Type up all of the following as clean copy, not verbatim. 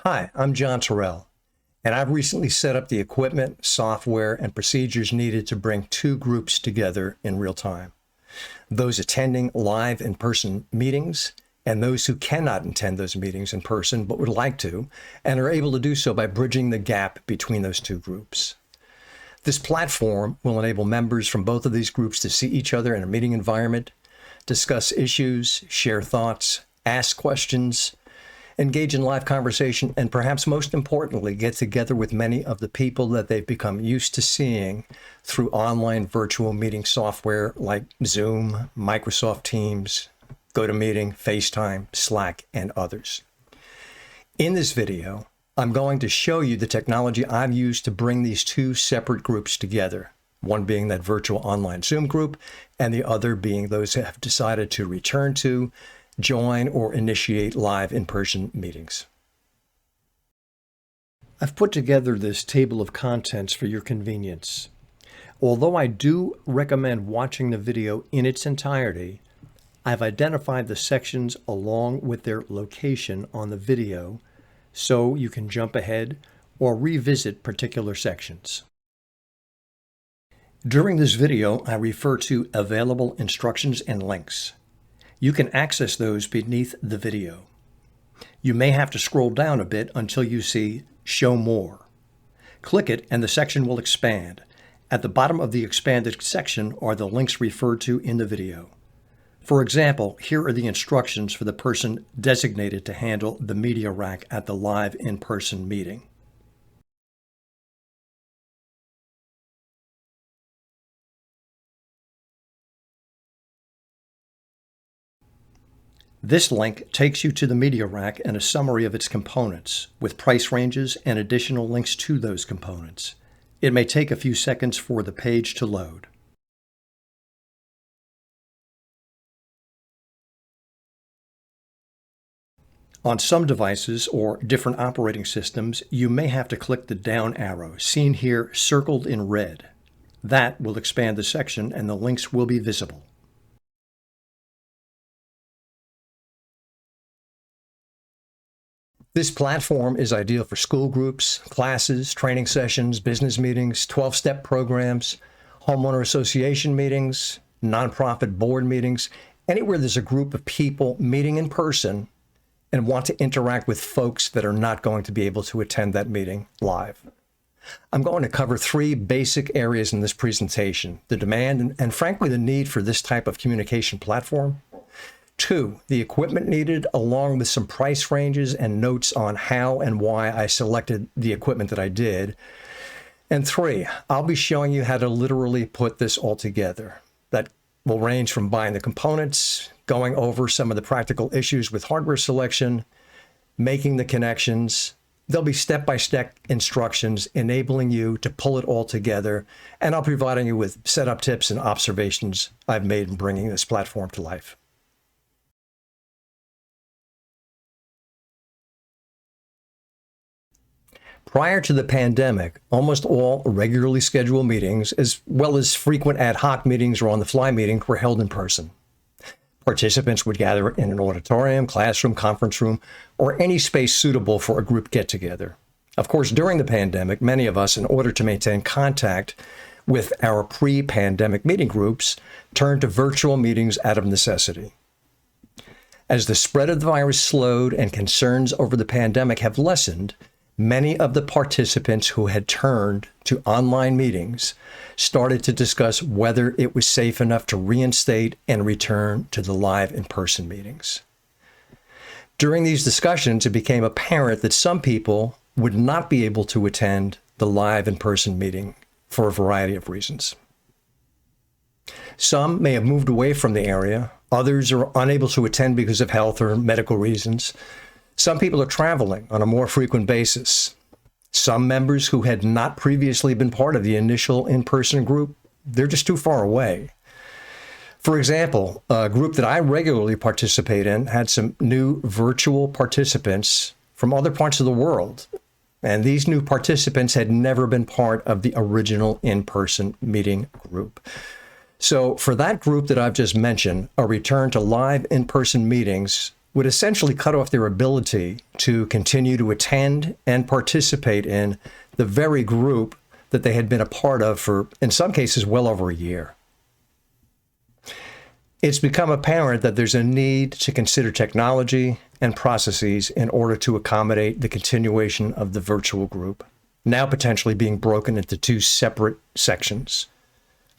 Hi, I'm John Terrell, and I've recently set up the equipment, software, and procedures needed to bring two groups together in real time. Those attending live in-person meetings and those who cannot attend those meetings in person but would like to and are able to do so by bridging the gap between those two groups. This platform will enable members from both of these groups to see each other in a meeting environment, discuss issues, share thoughts, ask questions, engage in live conversation, and perhaps most importantly, get together with many of the people that they've become used to seeing through online virtual meeting software like Zoom, Microsoft Teams, GoToMeeting, FaceTime, Slack, and others. In this video, I'm going to show you the technology I've used to bring these two separate groups together, one being that virtual online Zoom group, and the other being those who have decided to return to, join, or initiate live in-person meetings. I've put together this table of contents for your convenience. Although I do recommend watching the video in its entirety, I've identified the sections along with their location on the video so you can jump ahead or revisit particular sections. During this video, I refer to available instructions and links. You can access those beneath the video. You may have to scroll down a bit until you see Show More. Click it and the section will expand. At the bottom of the expanded section are the links referred to in the video. For example, here are the instructions for the person designated to handle the media rack at the live in-person meeting. This link takes you to the media rack and a summary of its components, with price ranges and additional links to those components. It may take a few seconds for the page to load. On some devices or different operating systems, you may have to click the down arrow, seen here circled in red. That will expand the section and the links will be visible. This platform is ideal for school groups, classes, training sessions, business meetings, 12-step programs, homeowner association meetings, nonprofit board meetings, anywhere there's a group of people meeting in person and want to interact with folks that are not going to be able to attend that meeting live. I'm going to cover three basic areas in this presentation: the demand and frankly, the need for this type of communication platform. 2, the equipment needed, along with some price ranges and notes on how and why I selected the equipment that I did. And 3, I'll be showing you how to literally put this all together. That will range from buying the components, going over some of the practical issues with hardware selection, making the connections. There'll be step-by-step instructions enabling you to pull it all together, and I'll be providing you with setup tips and observations I've made in bringing this platform to life. Prior to the pandemic, almost all regularly scheduled meetings, as well as frequent ad hoc meetings or on-the-fly meetings, were held in person. Participants would gather in an auditorium, classroom, conference room, or any space suitable for a group get-together. Of course, during the pandemic, many of us, in order to maintain contact with our pre-pandemic meeting groups, turned to virtual meetings out of necessity. As the spread of the virus slowed and concerns over the pandemic have lessened, many of the participants who had turned to online meetings started to discuss whether it was safe enough to reinstate and return to the live in-person meetings. During these discussions, it became apparent that some people would not be able to attend the live in-person meeting for a variety of reasons. Some may have moved away from the area. Others are unable to attend because of health or medical reasons. Some people are traveling on a more frequent basis. Some members who had not previously been part of the initial in-person group, they're just too far away. For example, a group that I regularly participate in had some new virtual participants from other parts of the world. And these new participants had never been part of the original in-person meeting group. So for that group that I've just mentioned, a return to live in-person meetings would essentially cut off their ability to continue to attend and participate in the very group that they had been a part of for, in some cases, well over a year. It's become apparent that there's a need to consider technology and processes in order to accommodate the continuation of the virtual group, now potentially being broken into two separate sections: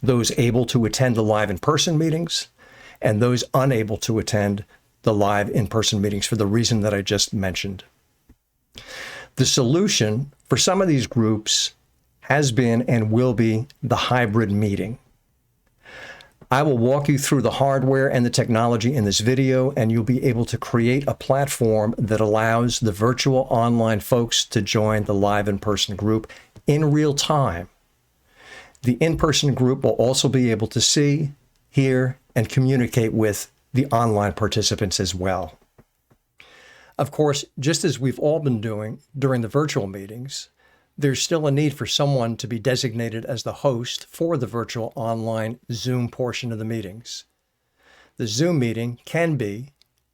those able to attend the live in-person meetings and those unable to attend the live in-person meetings for the reason that I just mentioned. The solution for some of these groups has been and will be the hybrid meeting. I will walk you through the hardware and the technology in this video, and you'll be able to create a platform that allows the virtual online folks to join the live in-person group in real time. The in-person group will also be able to see, hear, and communicate with the online participants as well. Of course, just as we've all been doing during the virtual meetings, there's still a need for someone to be designated as the host for the virtual online Zoom portion of the meetings. The Zoom meeting can be,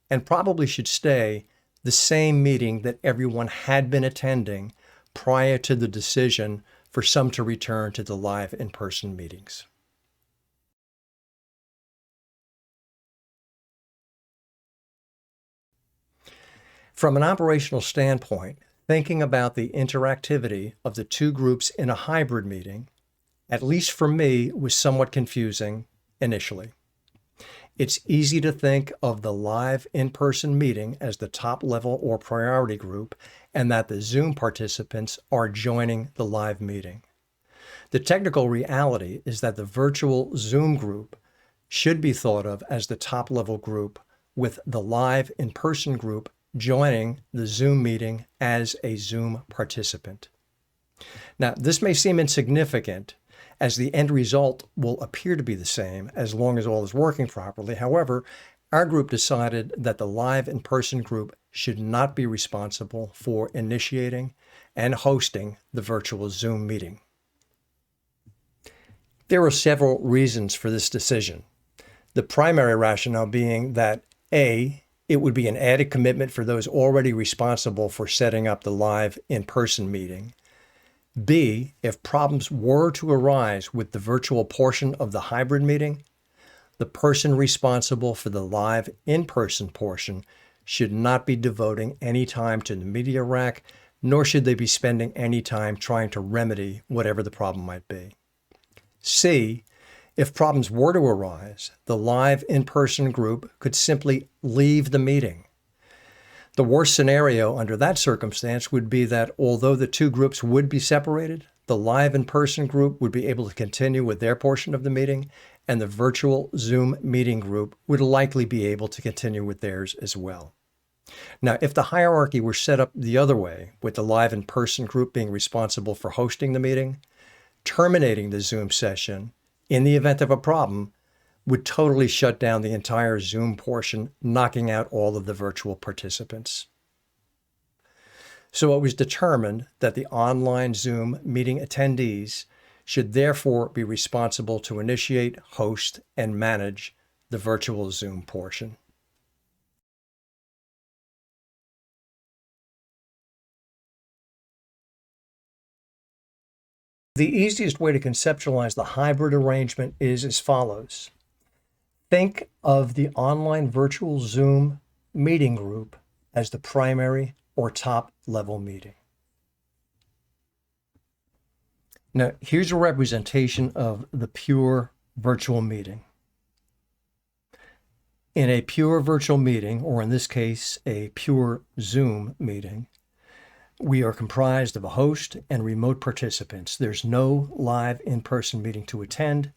and probably should stay, the same meeting that everyone had been attending prior to the decision for some to return to the live in-person meetings. From an operational standpoint, thinking about the interactivity of the two groups in a hybrid meeting, at least for me, was somewhat confusing initially. It's easy to think of the live in-person meeting as the top level or priority group, and that the Zoom participants are joining the live meeting. The technical reality is that the virtual Zoom group should be thought of as the top level group, with the live in-person group joining the Zoom meeting as a Zoom participant. Now, this may seem insignificant, as the end result will appear to be the same as long as all is working properly. However, our group decided that the live in-person group should not be responsible for initiating and hosting the virtual Zoom meeting. There are several reasons for this decision. The primary rationale being that A, it would be an added commitment for those already responsible for setting up the live in-person meeting. B, if problems were to arise with the virtual portion of the hybrid meeting, the person responsible for the live in-person portion should not be devoting any time to the media rack, nor should they be spending any time trying to remedy whatever the problem might be. C, if problems were to arise, the live in-person group could simply leave the meeting. The worst scenario under that circumstance would be that although the two groups would be separated, the live in-person group would be able to continue with their portion of the meeting, and the virtual Zoom meeting group would likely be able to continue with theirs as well. Now, if the hierarchy were set up the other way, with the live in-person group being responsible for hosting the meeting, terminating the Zoom session in the event of a problem would totally shut down the entire Zoom portion, knocking out all of the virtual participants. So it was determined that the online Zoom meeting attendees should therefore be responsible to initiate, host, and manage the virtual Zoom portion. The easiest way to conceptualize the hybrid arrangement is as follows. Think of the online virtual Zoom meeting group as the primary or top level meeting. Now, here's a representation of the pure virtual meeting. In a pure virtual meeting, or in this case, a pure Zoom meeting, we are comprised of a host and remote participants. There's no live in-person meeting to attend,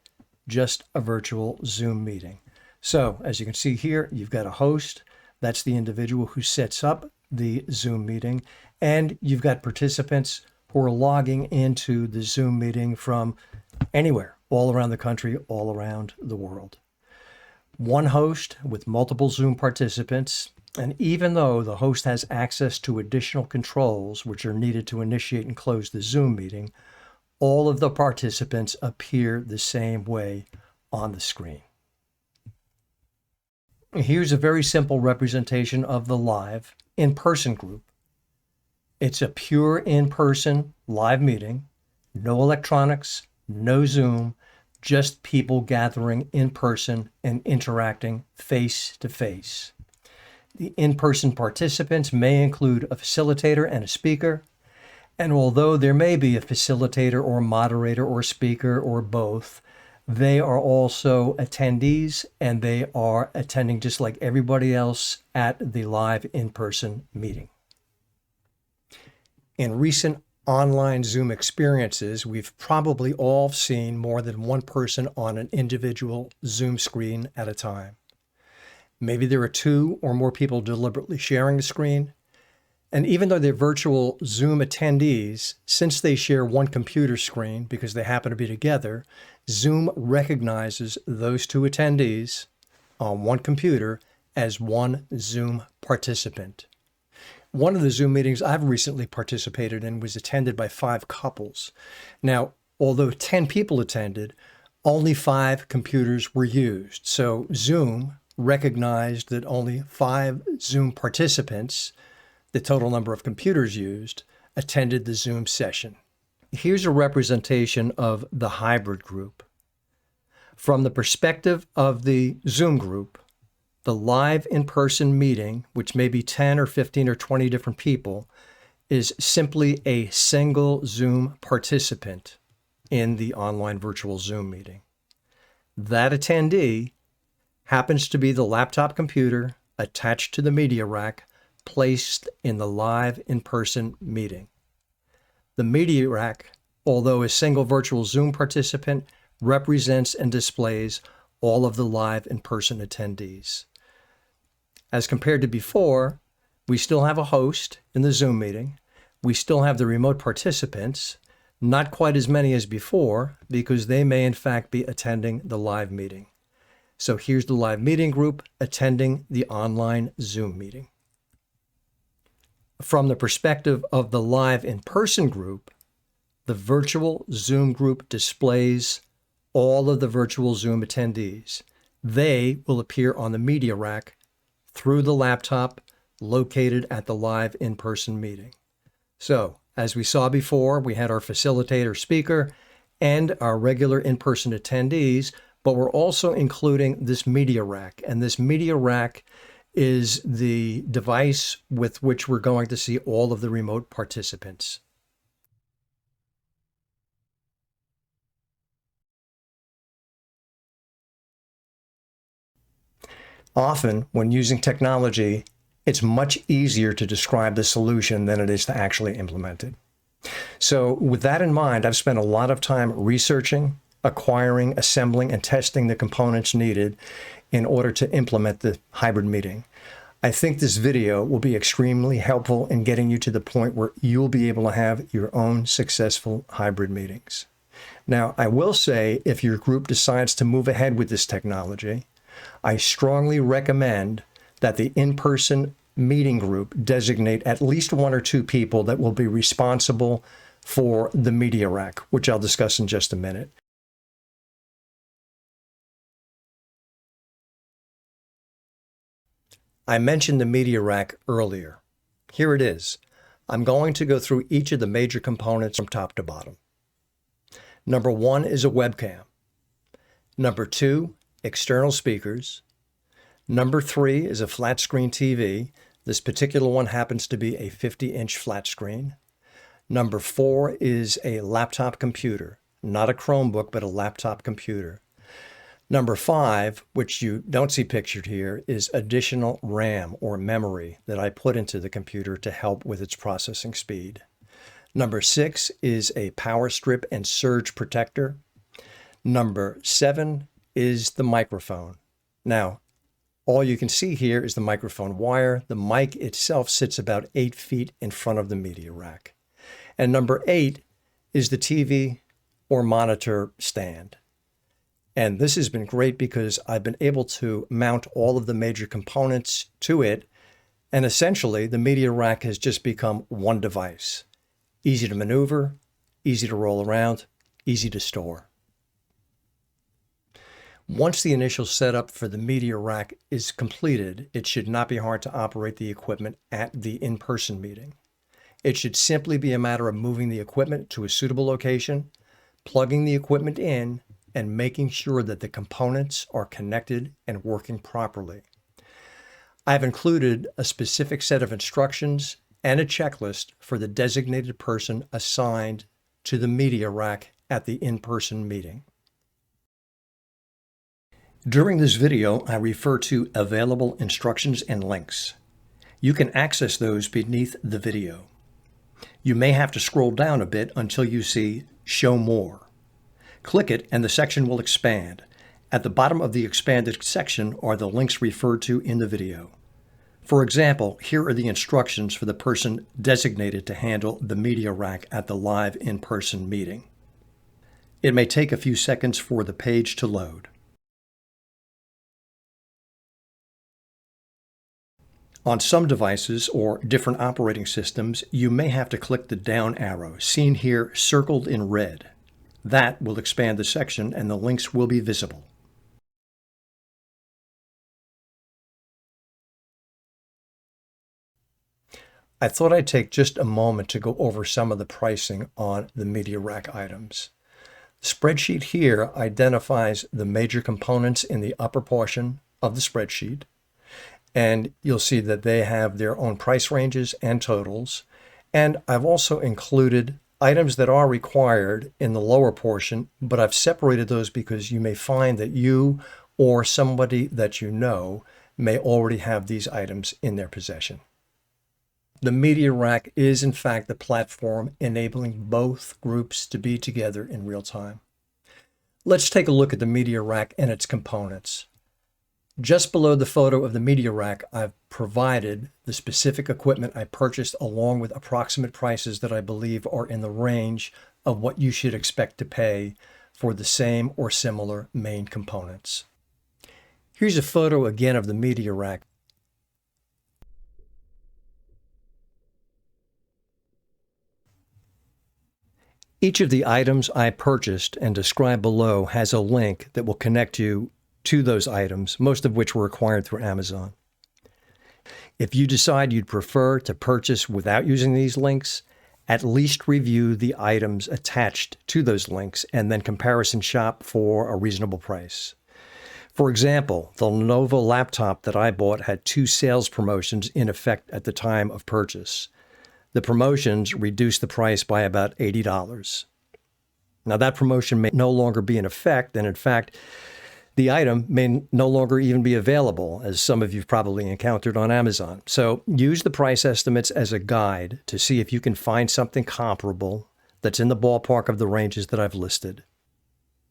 just a virtual Zoom meeting. So, as you can see here, you've got a host. That's the individual who sets up the Zoom meeting. And you've got participants who are logging into the Zoom meeting from anywhere, all around the country, all around the world. One host with multiple Zoom participants. And even though the host has access to additional controls which are needed to initiate and close the Zoom meeting, all of the participants appear the same way on the screen. Here's a very simple representation of the live in-person group. It's a pure in-person live meeting, no electronics, no Zoom, just people gathering in person and interacting face to face. The in-person participants may include a facilitator and a speaker, and although there may be a facilitator or moderator or speaker or both, they are also attendees, and they are attending just like everybody else at the live in-person meeting. In recent online Zoom experiences, we've probably all seen more than one person on an individual Zoom screen at a time. Maybe there are two or more people deliberately sharing the screen. And even though they're virtual Zoom attendees, since they share one computer screen because they happen to be together, Zoom recognizes those two attendees on one computer as one Zoom participant. One of the Zoom meetings I've recently participated in was attended by 5 couples. Now, although 10 people attended, only 5 computers were used. So Zoom recognized that only 5 Zoom participants, the total number of computers used, attended the Zoom session. Here's a representation of the hybrid group. From the perspective of the Zoom group, the live in-person meeting, which may be 10 or 15 or 20 different people, is simply a single Zoom participant in the online virtual Zoom meeting. That attendee happens to be the laptop computer attached to the media rack placed in the live in-person meeting. The media rack, although a single virtual Zoom participant, represents and displays all of the live in-person attendees. As compared to before, we still have a host in the Zoom meeting. We still have the remote participants, not quite as many as before, because they may in fact be attending the live meeting. So here's the live meeting group attending the online Zoom meeting. From the perspective of the live in-person group, the virtual Zoom group displays all of the virtual Zoom attendees. They will appear on the media rack through the laptop located at the live in-person meeting. So, as we saw before, we had our facilitator speaker and our regular in-person attendees, but we're also including this media rack. And this media rack is the device with which we're going to see all of the remote participants. Often, when using technology, it's much easier to describe the solution than it is to actually implement it. So with that in mind, I've spent a lot of time researching, acquiring, assembling, and testing the components needed in order to implement the hybrid meeting. I think this video will be extremely helpful in getting you to the point where you'll be able to have your own successful hybrid meetings. Now, I will say, if your group decides to move ahead with this technology, I strongly recommend that the in-person meeting group designate at least 1 or 2 people that will be responsible for the media rack, which I'll discuss in just a minute. I mentioned the media rack earlier. Here it is. I'm going to go through each of the major components from top to bottom. Number 1 is a webcam. Number 2, external speakers. Number 3 is a flat screen TV. This particular one happens to be a 50-inch flat screen. Number 4 is a laptop computer, not a Chromebook, but a laptop computer. Number 5, which you don't see pictured here, is additional RAM or memory that I put into the computer to help with its processing speed. Number 6 is a power strip and surge protector. Number 7 is the microphone. Now, all you can see here is the microphone wire. The mic itself sits about 8 feet in front of the media rack. And number 8 is the TV or monitor stand. And this has been great because I've been able to mount all of the major components to it. And essentially, the media rack has just become one device. Easy to maneuver, easy to roll around, easy to store. Once the initial setup for the media rack is completed, it should not be hard to operate the equipment at the in-person meeting. It should simply be a matter of moving the equipment to a suitable location, plugging the equipment in, and making sure that the components are connected and working properly. I've included a specific set of instructions and a checklist for the designated person assigned to the media rack at the in-person meeting. During this video, I refer to available instructions and links. You can access those beneath the video. You may have to scroll down a bit until you see Show More. Click it and the section will expand. At the bottom of the expanded section are the links referred to in the video. For example, here are the instructions for the person designated to handle the media rack at the live in-person meeting. It may take a few seconds for the page to load. On some devices or different operating systems, you may have to click the down arrow, seen here circled in red. That will expand the section and the links will be visible. I thought I'd take just a moment to go over some of the pricing on the media rack items. The spreadsheet here identifies the major components in the upper portion of the spreadsheet, and you'll see that they have their own price ranges and totals. And I've also included items that are required in the lower portion, but I've separated those because you may find that you or somebody that you know may already have these items in their possession. The media rack is in fact the platform enabling both groups to be together in real time. Let's take a look at the media rack and its components. Just below the photo of the media rack, I've provided the specific equipment I purchased along with approximate prices that I believe are in the range of what you should expect to pay for the same or similar main components. Here's a photo again of the media rack. Each of the items I purchased and described below has a link that will connect you to those items, most of which were acquired through Amazon. If you decide you'd prefer to purchase without using these links, at least review the items attached to those links and then comparison shop for a reasonable price. For example, the Lenovo laptop that I bought had 2 sales promotions in effect at the time of purchase. The promotions reduced the price by about $80. Now that promotion may no longer be in effect, and in fact, the item may no longer even be available, as some of you've probably encountered on Amazon. So use the price estimates as a guide to see if you can find something comparable that's in the ballpark of the ranges that I've listed.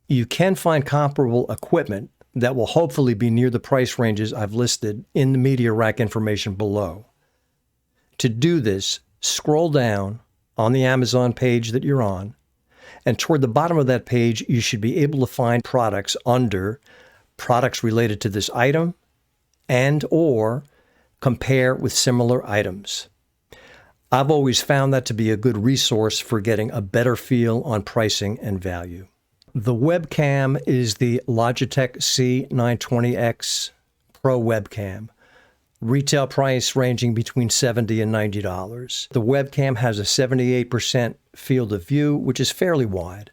You can find comparable equipment that will hopefully be near the price ranges I've listed in the media rack information below. To do this, scroll down on the Amazon page that you're on, and toward the bottom of that page, you should be able to find products under products related to this item and or compare with similar items. I've always found that to be a good resource for getting a better feel on pricing and value. The webcam is the Logitech C920X Pro webcam. Retail price ranging between $70 and $90. The webcam has a 78% field of view, which is fairly wide.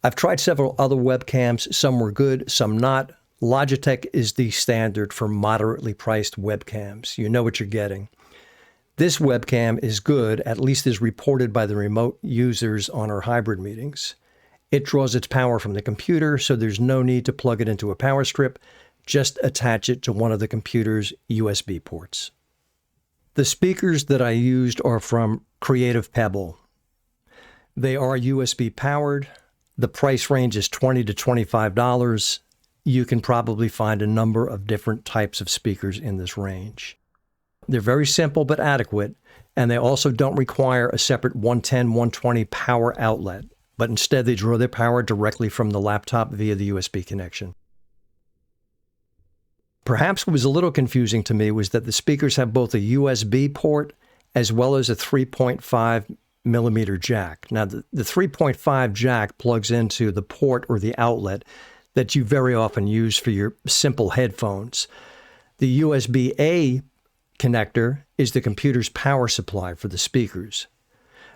I've tried several other webcams. Some were good, some not. Logitech is the standard for moderately priced webcams. You know what you're getting. This webcam is good, at least as reported by the remote users on our hybrid meetings. It draws its power from the computer, so there's no need to plug it into a power strip. Just attach it to one of the computer's USB ports. The speakers that I used are from Creative Pebble. They are USB powered. The price range is $20 to $25. You can probably find a number of different types of speakers in this range. They're very simple but adequate, and they also don't require a separate 110, 120 power outlet, but instead they draw their power directly from the laptop via the USB connection. Perhaps what was a little confusing to me was that the speakers have both a USB port as well as a 3.5 millimeter jack. Now, the 3.5 jack plugs into the port or the outlet that you very often use for your simple headphones. The USB-A connector is the computer's power supply for the speakers.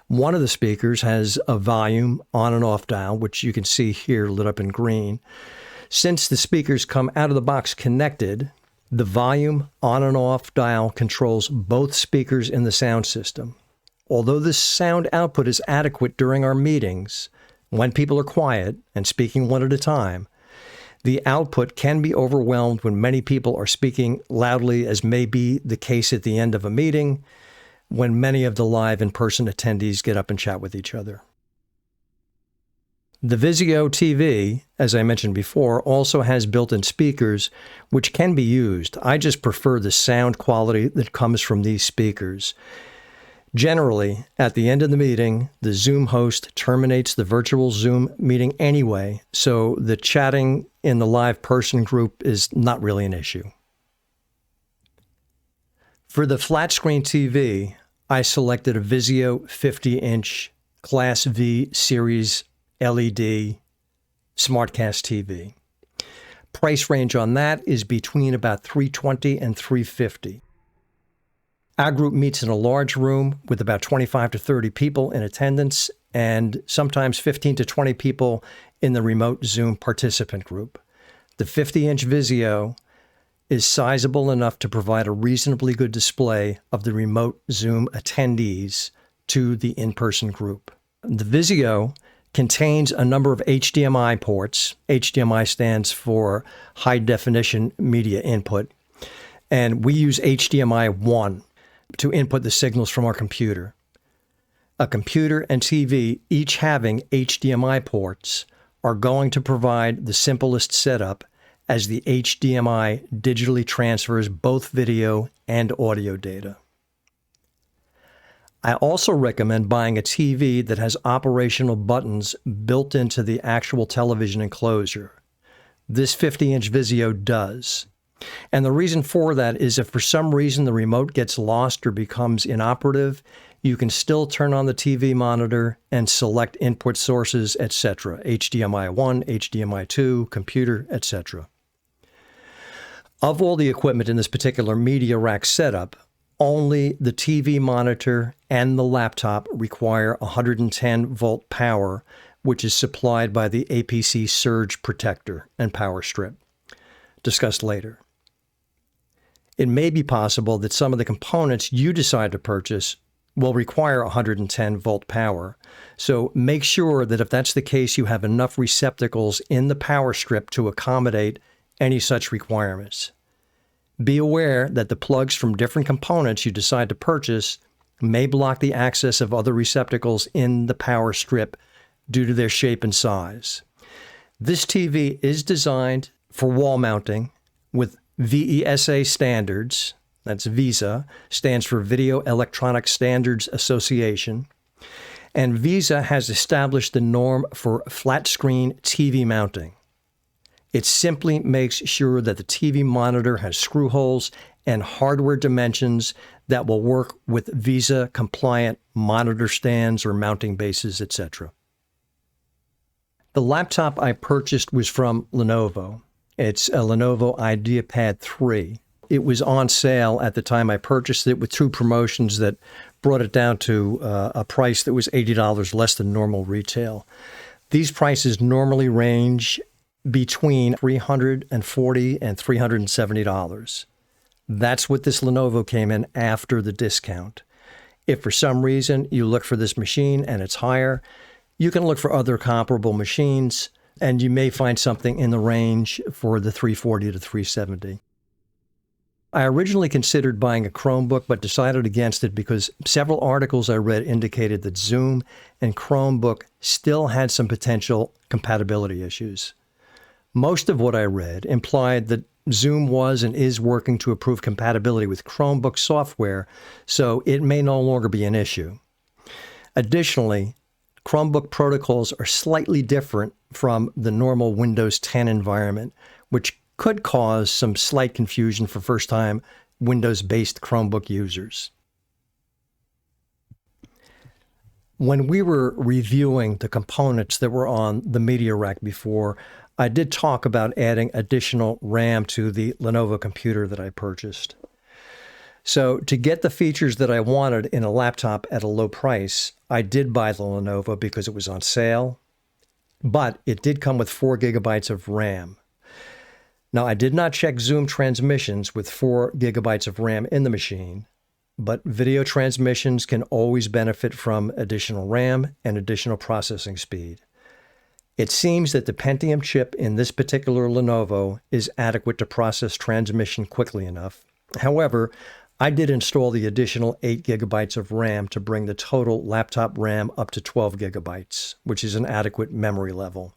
One of the speakers has a volume on and off dial, which you can see here lit up in green. Since the speakers come out of the box connected, the volume on and off dial controls both speakers in the sound system. Although the sound output is adequate during our meetings, when people are quiet and speaking one at a time, the output can be overwhelmed when many people are speaking loudly, as may be the case at the end of a meeting, when many of the live in-person attendees get up and chat with each other. The Vizio TV, as I mentioned before, also has built-in speakers, which can be used. I just prefer the sound quality that comes from these speakers. Generally, at the end of the meeting, the Zoom host terminates the virtual Zoom meeting anyway, so the chatting in the live person group is not really an issue. For the flat screen TV, I selected a Vizio 50-inch Class V Series LED SmartCast TV. Price range on that is between about $320 and $350. Our group meets in a large room with about 25 to 30 people in attendance and sometimes 15 to 20 people in the remote Zoom participant group. The 50-inch Vizio is sizable enough to provide a reasonably good display of the remote Zoom attendees to the in-person group. The Vizio contains a number of HDMI ports. HDMI stands for high definition media input. And we use HDMI 1 to input the signals from our computer. A computer and TV, each having HDMI ports, are going to provide the simplest setup, as the HDMI digitally transfers both video and audio data. I also recommend buying a TV that has operational buttons built into the actual television enclosure. This 50-inch Vizio does. And the reason for that is if for some reason the remote gets lost or becomes inoperative, you can still turn on the TV monitor and select input sources, etc. HDMI 1, HDMI 2, computer, etc. Of all the equipment in this particular media rack setup, only the TV monitor and the laptop require 110-volt power, which is supplied by the APC surge protector and power strip. Discussed later. It may be possible that some of the components you decide to purchase will require 110-volt power, so make sure that if that's the case, you have enough receptacles in the power strip to accommodate any such requirements. Be aware that the plugs from different components you decide to purchase may block the access of other receptacles in the power strip due to their shape and size. This TV is designed for wall mounting with VESA standards. That's VESA, stands for Video Electronic Standards Association. And VESA has established the norm for flat screen TV mounting. It simply makes sure that the TV monitor has screw holes and hardware dimensions that will work with VESA-compliant monitor stands or mounting bases, etc. The laptop I purchased was from Lenovo. It's a Lenovo IdeaPad 3. It was on sale at the time I purchased it with two promotions that brought it down to a price that was $80 less than normal retail. These prices normally range between $340 and $370. That's what this Lenovo came in after the discount. If for some reason you look for this machine and it's higher, you can look for other comparable machines, and you may find something in the range for the $340 to $370. I originally considered buying a Chromebook, but decided against it because several articles I read indicated that Zoom and Chromebook still had some potential compatibility issues. Most of what I read implied that Zoom was and is working to improve compatibility with Chromebook software, so it may no longer be an issue. Additionally, Chromebook protocols are slightly different from the normal Windows 10 environment, which could cause some slight confusion for first-time Windows-based Chromebook users. When we were reviewing the components that were on the media rack before, I did talk about adding additional RAM to the Lenovo computer that I purchased. So to get the features that I wanted in a laptop at a low price, I did buy the Lenovo because it was on sale, but it did come with 4 gigabytes of RAM. Now, I did not check Zoom transmissions with 4 gigabytes of RAM in the machine, but video transmissions can always benefit from additional RAM and additional processing speed. It seems that the Pentium chip in this particular Lenovo is adequate to process transmission quickly enough. However, I did install the additional 8 gigabytes of RAM to bring the total laptop RAM up to 12 gigabytes, which is an adequate memory level.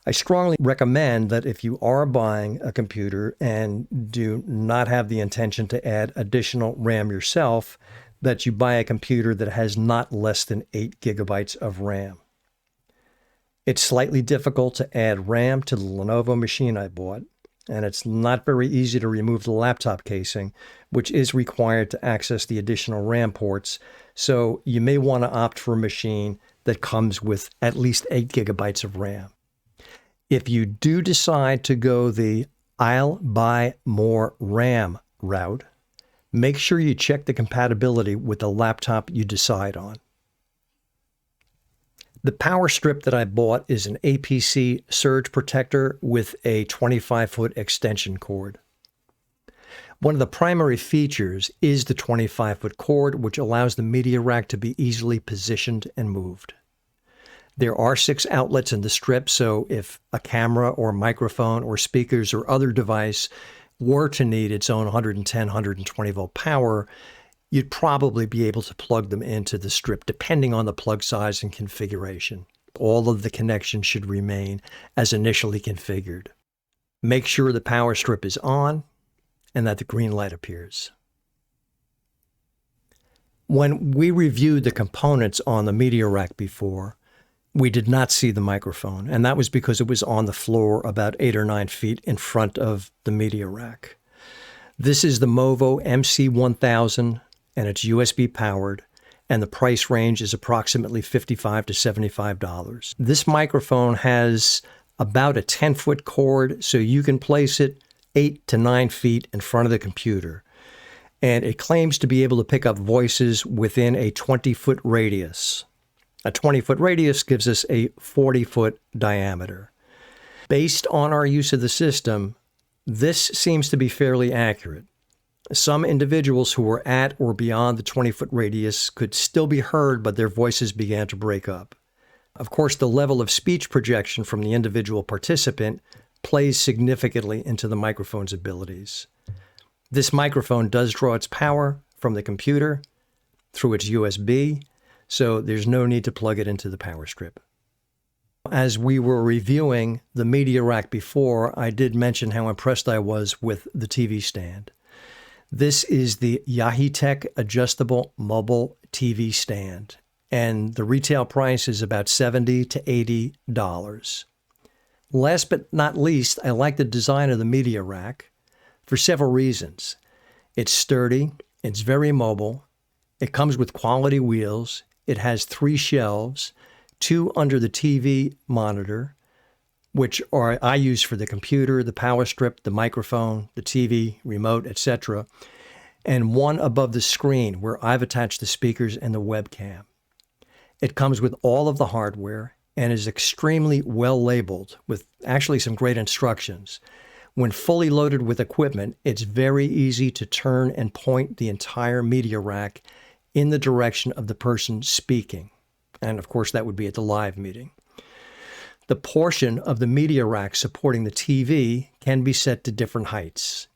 I strongly recommend that if you are buying a computer and do not have the intention to add additional RAM yourself, that you buy a computer that has not less than 8 gigabytes of RAM. It's slightly difficult to add RAM to the Lenovo machine I bought, and it's not very easy to remove the laptop casing, which is required to access the additional RAM ports, so you may want to opt for a machine that comes with at least 8 gigabytes of RAM. If you do decide to go the I'll buy more RAM route, make sure you check the compatibility with the laptop you decide on. The power strip that I bought is an APC surge protector with a 25-foot extension cord. One of the primary features is the 25-foot cord, which allows the media rack to be easily positioned and moved. There are 6 outlets in the strip, so if a camera or microphone or speakers or other device were to need its own 110, 120 volt power, you'd probably be able to plug them into the strip depending on the plug size and configuration. All of the connections should remain as initially configured. Make sure the power strip is on and that the green light appears. When we reviewed the components on the media rack before, we did not see the microphone, and that was because it was on the floor about 8 or 9 feet in front of the media rack. This is the Movo Mc-1000, and it's USB powered, and the price range is approximately $55 to $75. This microphone has about a 10-foot cord, so you can place it 8 to 9 feet in front of the computer. And it claims to be able to pick up voices within a 20-foot radius. A 20-foot radius gives us a 40-foot diameter. Based on our use of the system, this seems to be fairly accurate. Some individuals who were at or beyond the 20-foot radius could still be heard, but their voices began to break up. Of course, the level of speech projection from the individual participant plays significantly into the microphone's abilities. This microphone does draw its power from the computer through its USB, so there's no need to plug it into the power strip. As we were reviewing the media rack before, I did mention how impressed I was with the TV stand. This is the Yahi adjustable mobile TV stand, and the retail price is about $70 to $80. Last but not least, I like the design of the media rack for several reasons. It's sturdy, it's very mobile, it comes with quality wheels, it has 3 shelves, 2 under the TV monitor, which I use for the computer, the power strip, the microphone, the TV, remote, etc., and 1 above the screen where I've attached the speakers and the webcam. It comes with all of the hardware and is extremely well labeled with actually some great instructions. When fully loaded with equipment, it's very easy to turn and point the entire media rack in the direction of the person speaking. And of course, that would be at the live meeting. The portion of the media rack supporting the TV can be set to different heights.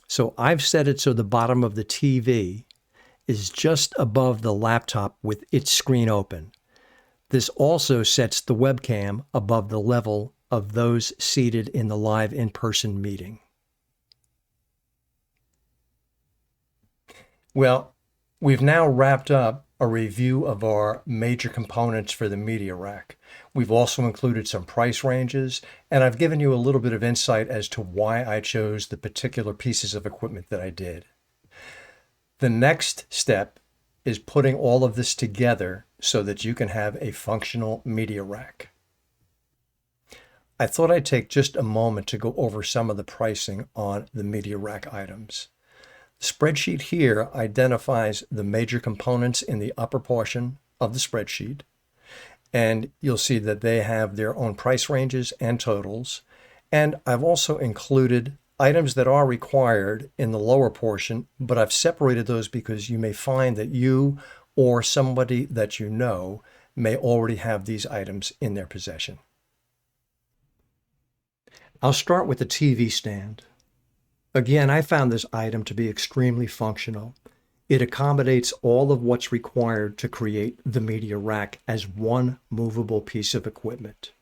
So I've set it so the bottom of the TV is just above the laptop with its screen open. This also sets the webcam above the level of those seated in the live in-person meeting. Well, we've now wrapped up a review of our major components for the media rack. We've also included some price ranges, and I've given you a little bit of insight as to why I chose the particular pieces of equipment that I did. The next step is putting all of this together so that you can have a functional media rack. I thought I'd take just a moment to go over some of the pricing on the media rack items. The spreadsheet here identifies the major components in the upper portion of the spreadsheet, and you'll see that they have their own price ranges and totals. And I've also included items that are required in the lower portion, but I've separated those because you may find that you or somebody that you know may already have these items in their possession. I'll start with the TV stand. Again, I found this item to be extremely functional. It accommodates all of what's required to create the media rack as one movable piece of equipment.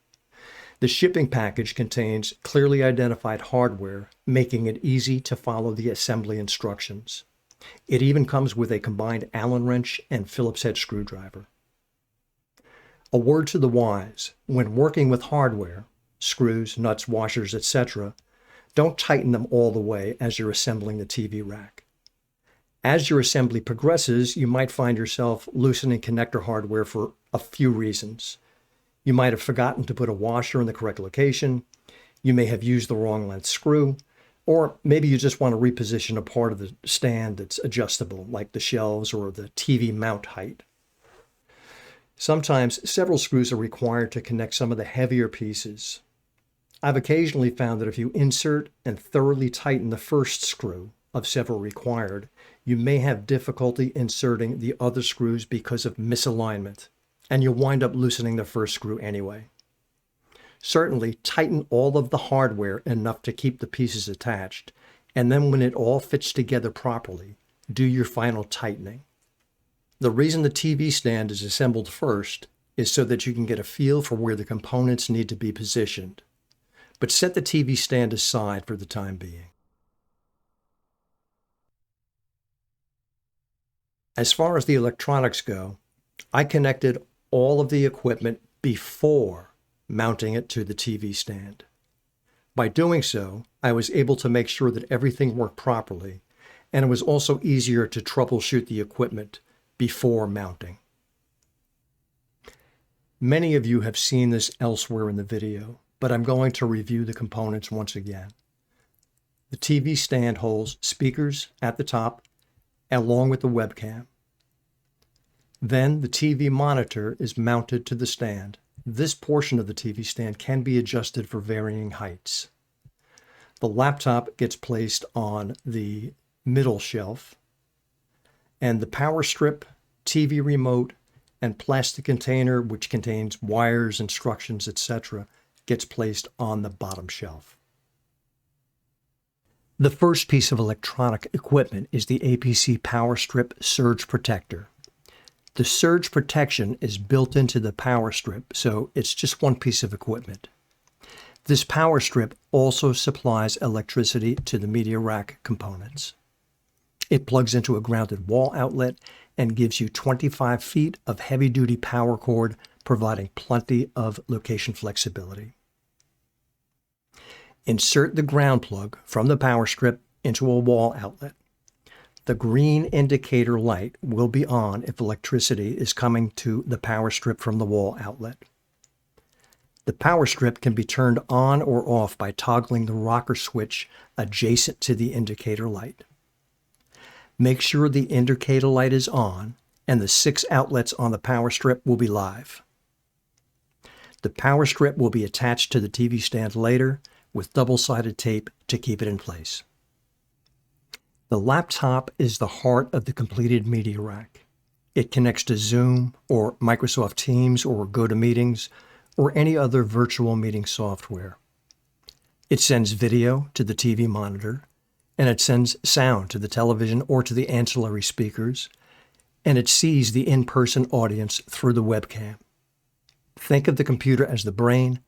The shipping package contains clearly identified hardware, making it easy to follow the assembly instructions. It even comes with a combined Allen wrench and Phillips head screwdriver. A word to the wise: when working with hardware, screws, nuts, washers, etc., don't tighten them all the way as you're assembling the TV rack. As your assembly progresses, you might find yourself loosening connector hardware for a few reasons. You might have forgotten to put a washer in the correct location, you may have used the wrong length screw, or maybe you just want to reposition a part of the stand that's adjustable, like the shelves or the TV mount height. Sometimes several screws are required to connect some of the heavier pieces. I've occasionally found that if you insert and thoroughly tighten the first screw of several required, you may have difficulty inserting the other screws because of misalignment, and you'll wind up loosening the first screw anyway. Certainly, tighten all of the hardware enough to keep the pieces attached, and then when it all fits together properly, do your final tightening. The reason the TV stand is assembled first is so that you can get a feel for where the components need to be positioned. But set the TV stand aside for the time being. As far as the electronics go, I connected all of the equipment before mounting it to the TV stand. By doing so, I was able to make sure that everything worked properly, and it was also easier to troubleshoot the equipment before mounting. Many of you have seen this elsewhere in the video, but I'm going to review the components once again. The TV stand holds speakers at the top, along with the webcam. Then the TV monitor is mounted to the stand. This portion of the TV stand can be adjusted for varying heights. The laptop gets placed on the middle shelf, and the power strip, TV remote, and plastic container, which contains wires, instructions, etc., gets placed on the bottom shelf. The first piece of electronic equipment is the APC Power Strip Surge Protector. The surge protection is built into the power strip, so it's just one piece of equipment. This power strip also supplies electricity to the media rack components. It plugs into a grounded wall outlet and gives you 25 feet of heavy-duty power cord, providing plenty of location flexibility. Insert the ground plug from the power strip into a wall outlet. The green indicator light will be on if electricity is coming to the power strip from the wall outlet. The power strip can be turned on or off by toggling the rocker switch adjacent to the indicator light. Make sure the indicator light is on and the 6 outlets on the power strip will be live. The power strip will be attached to the TV stand later with double-sided tape to keep it in place. The laptop is the heart of the completed media rack. It connects to Zoom or Microsoft Teams or GoToMeetings or any other virtual meeting software. It sends video to the TV monitor, and it sends sound to the television or to the ancillary speakers, and it sees the in-person audience through the webcam. Think of the computer as the brain,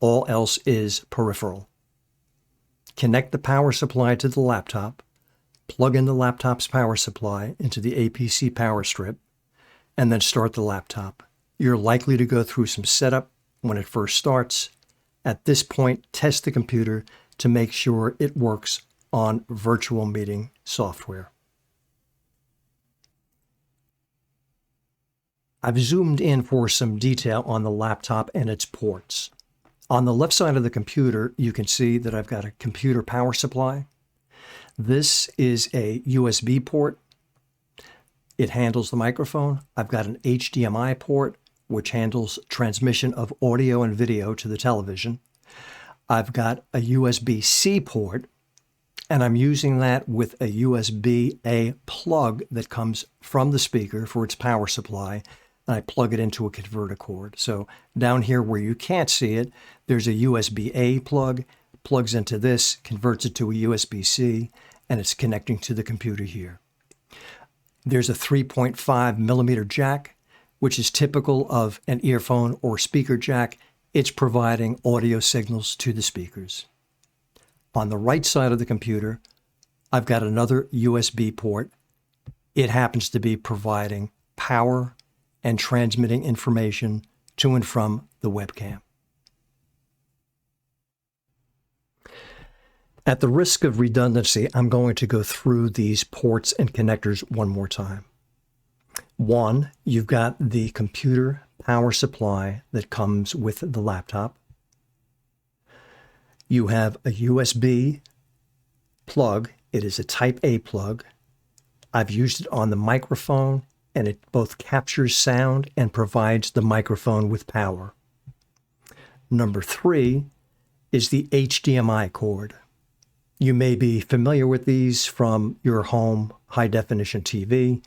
all else is peripheral. Connect the power supply to the laptop, plug in the laptop's power supply into the APC power strip, and then start the laptop. You're likely to go through some setup when it first starts. At this point, test the computer to make sure it works on virtual meeting software. I've zoomed in for some detail on the laptop and its ports. On the left side of the computer, you can see that I've got a computer power supply. This is a USB port. It handles the microphone. I've got an HDMI port, which handles transmission of audio and video to the television. I've got a USB-C port, and I'm using that with a USB-A plug that comes from the speaker for its power supply, and I plug it into a converter cord. So down here where you can't see it, there's a USB-A plug, plugs into this, converts it to a USB-C, and it's connecting to the computer here. There's a 3.5 millimeter jack, which is typical of an earphone or speaker jack. It's providing audio signals to the speakers. On the right side of the computer, I've got another USB port. It happens to be providing power and transmitting information to and from the webcam. At the risk of redundancy, I'm going to go through these ports and connectors one more time. One, you've got the computer power supply that comes with the laptop. You have a USB plug. It is a Type A plug. I've used it on the microphone, and it both captures sound and provides the microphone with power. Number 3 is the HDMI cord. You may be familiar with these from your home high-definition TV.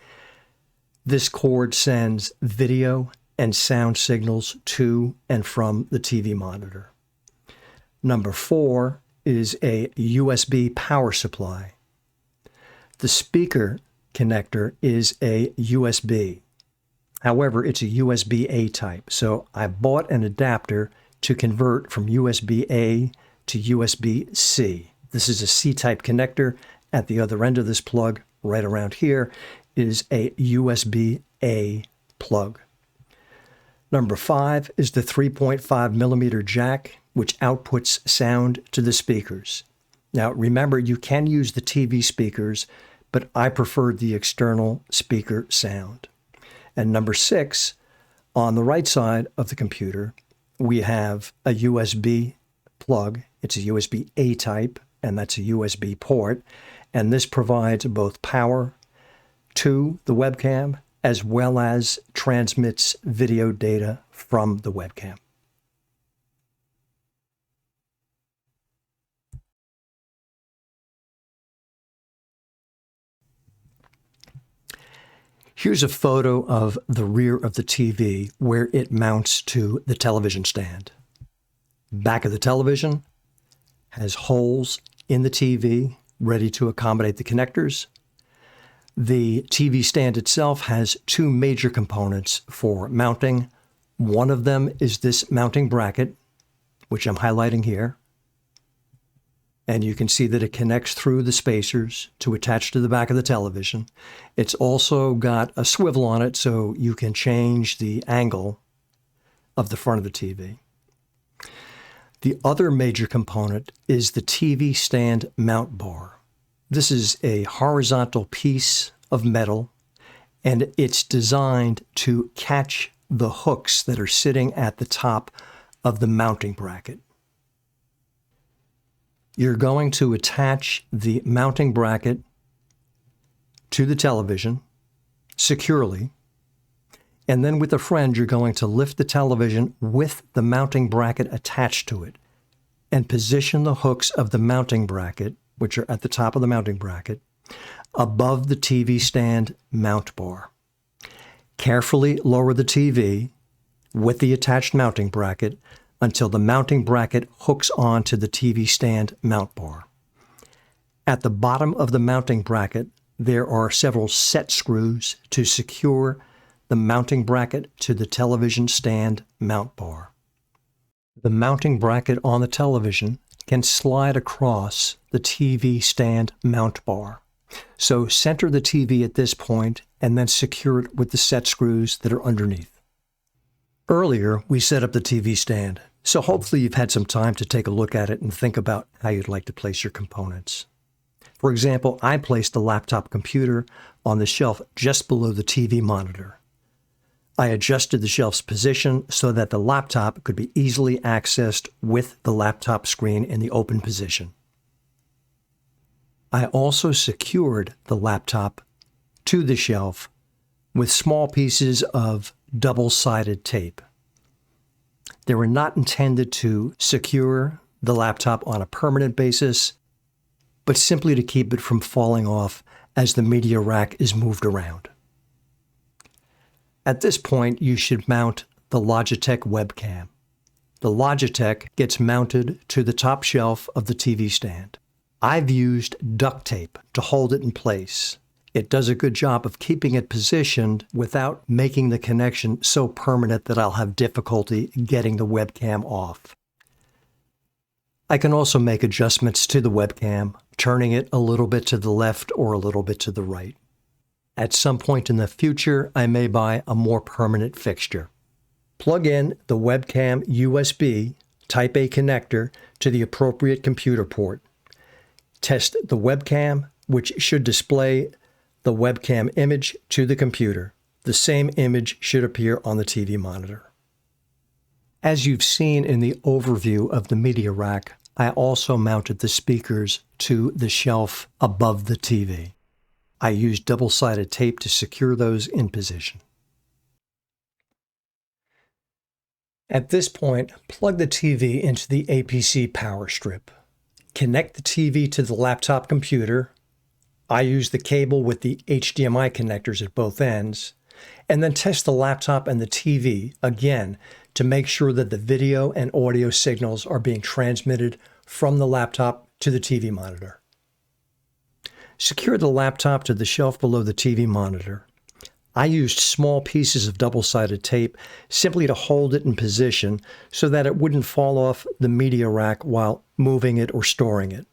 This cord sends video and sound signals to and from the TV monitor. Number 4 is a USB power supply. The speaker connector is a USB. However, it's a USB-A type. So I bought an adapter to convert from USB-A to USB-C. This is a C-type connector. At the other end of this plug, right around here, is a USB-A plug. Number 5 is the 3.5 millimeter jack, which outputs sound to the speakers. Now, remember, you can use the TV speakers, but I prefer the external speaker sound. And number 6, on the right side of the computer, we have a USB plug. It's a USB-A type, and that's a USB port. And this provides both power to the webcam as well as transmits video data from the webcam. Here's a photo of the rear of the TV where it mounts to the television stand. Back of the television has holes in the TV ready to accommodate the connectors. The TV stand itself has 2 major components for mounting. One of them is this mounting bracket, which I'm highlighting here. And you can see that it connects through the spacers to attach to the back of the television. It's also got a swivel on it so you can change the angle of the front of the TV. The other major component is the TV stand mount bar. This is a horizontal piece of metal, and it's designed to catch the hooks that are sitting at the top of the mounting bracket. You're going to attach the mounting bracket to the television securely, and then with a friend, you're going to lift the television with the mounting bracket attached to it and position the hooks of the mounting bracket, which are at the top of the mounting bracket, above the TV stand mount bar. Carefully lower the TV with the attached mounting bracket until the mounting bracket hooks onto the TV stand mount bar. At the bottom of the mounting bracket, there are several set screws to secure the mounting bracket to the television stand mount bar. The mounting bracket on the television can slide across the TV stand mount bar. So center the TV at this point and then secure it with the set screws that are underneath. Earlier, we set up the TV stand, so hopefully you've had some time to take a look at it and think about how you'd like to place your components. For example, I placed the laptop computer on the shelf just below the TV monitor. I adjusted the shelf's position so that the laptop could be easily accessed with the laptop screen in the open position. I also secured the laptop to the shelf with small pieces of double-sided tape. They were not intended to secure the laptop on a permanent basis, but simply to keep it from falling off as the media rack is moved around. At this point, you should mount the Logitech webcam. The Logitech gets mounted to the top shelf of the TV stand. I've used duct tape to hold it in place. It does a good job of keeping it positioned without making the connection so permanent that I'll have difficulty getting the webcam off. I can also make adjustments to the webcam, turning it a little bit to the left or a little bit to the right. At some point in the future, I may buy a more permanent fixture. Plug in the webcam USB Type A connector to the appropriate computer port. Test the webcam, which should display the webcam image to the computer. The same image should appear on the TV monitor. As you've seen in the overview of the media rack, I also mounted the speakers to the shelf above the TV. I used double-sided tape to secure those in position. At this point, plug the TV into the APC power strip. Connect the TV to the laptop computer. I use the cable with the HDMI connectors at both ends, and then test the laptop and the TV again to make sure that the video and audio signals are being transmitted from the laptop to the TV monitor. Secure the laptop to the shelf below the TV monitor. I used small pieces of double-sided tape simply to hold it in position so that it wouldn't fall off the media rack while moving it or storing it.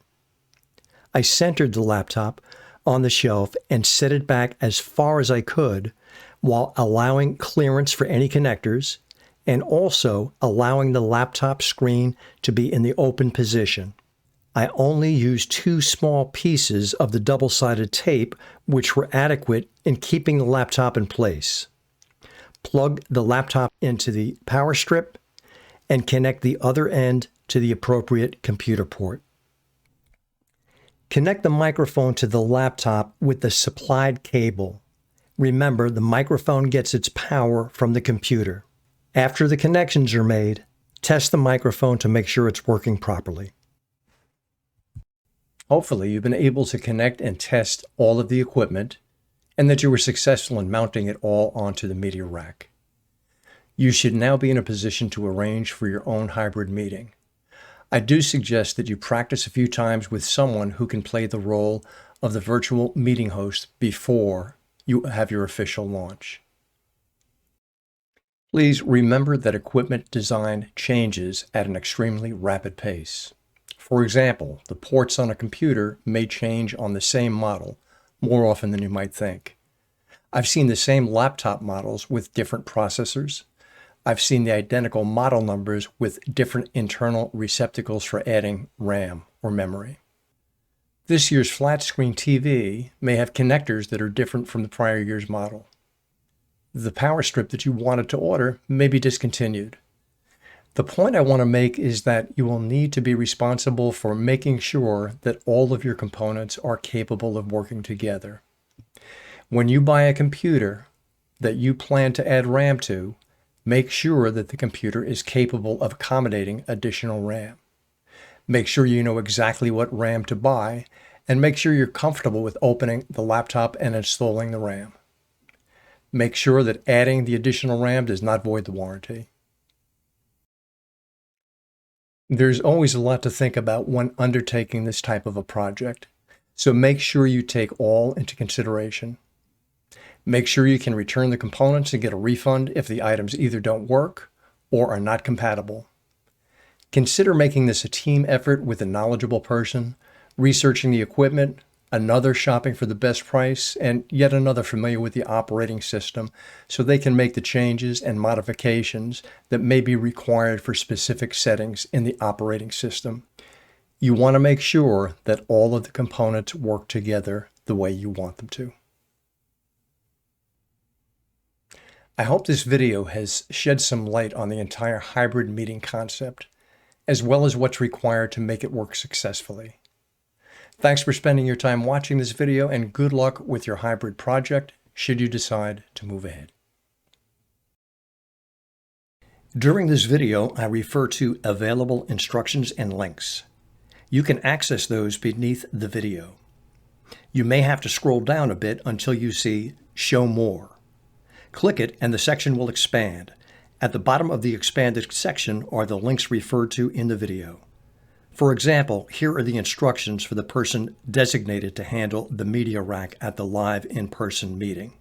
I centered the laptop on the shelf and set it back as far as I could while allowing clearance for any connectors and also allowing the laptop screen to be in the open position. I only used 2 small pieces of the double-sided tape, which were adequate in keeping the laptop in place. Plug the laptop into the power strip and connect the other end to the appropriate computer port. Connect the microphone to the laptop with the supplied cable. Remember, the microphone gets its power from the computer. After the connections are made, test the microphone to make sure it's working properly. Hopefully, you've been able to connect and test all of the equipment and that you were successful in mounting it all onto the media rack. You should now be in a position to arrange for your own hybrid meeting. I do suggest that you practice a few times with someone who can play the role of the virtual meeting host before you have your official launch. Please remember that equipment design changes at an extremely rapid pace. For example, the ports on a computer may change on the same model more often than you might think. I've seen the same laptop models with different processors. I've seen the identical model numbers with different internal receptacles for adding RAM or memory. This year's flat screen TV may have connectors that are different from the prior year's model. The power strip that you wanted to order may be discontinued. The point I want to make is that you will need to be responsible for making sure that all of your components are capable of working together. When you buy a computer that you plan to add RAM to, make sure that the computer is capable of accommodating additional RAM. Make sure you know exactly what RAM to buy, and make sure you're comfortable with opening the laptop and installing the RAM. Make sure that adding the additional RAM does not void the warranty. There's always a lot to think about when undertaking this type of a project, so make sure you take all into consideration. Make sure you can return the components and get a refund if the items either don't work or are not compatible. Consider making this a team effort with a knowledgeable person, researching the equipment, another shopping for the best price, and yet another familiar with the operating system so they can make the changes and modifications that may be required for specific settings in the operating system. You want to make sure that all of the components work together the way you want them to. I hope this video has shed some light on the entire hybrid meeting concept, as well as what's required to make it work successfully. Thanks for spending your time watching this video, and good luck with your hybrid project should you decide to move ahead. During this video, I refer to available instructions and links. You can access those beneath the video. You may have to scroll down a bit until you see Show More. Click it and the section will expand. At the bottom of the expanded section are the links referred to in the video. For example, here are the instructions for the person designated to handle the media rack at the live in-person meeting.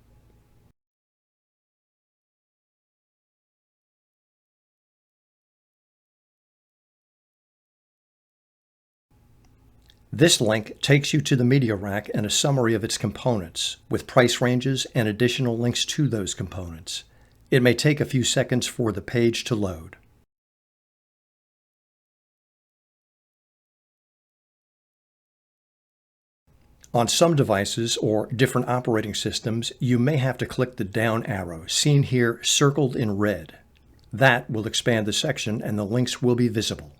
This link takes you to the media rack and a summary of its components, with price ranges and additional links to those components. It may take a few seconds for the page to load. On some devices or different operating systems, you may have to click the down arrow, seen here circled in red. That will expand the section and the links will be visible.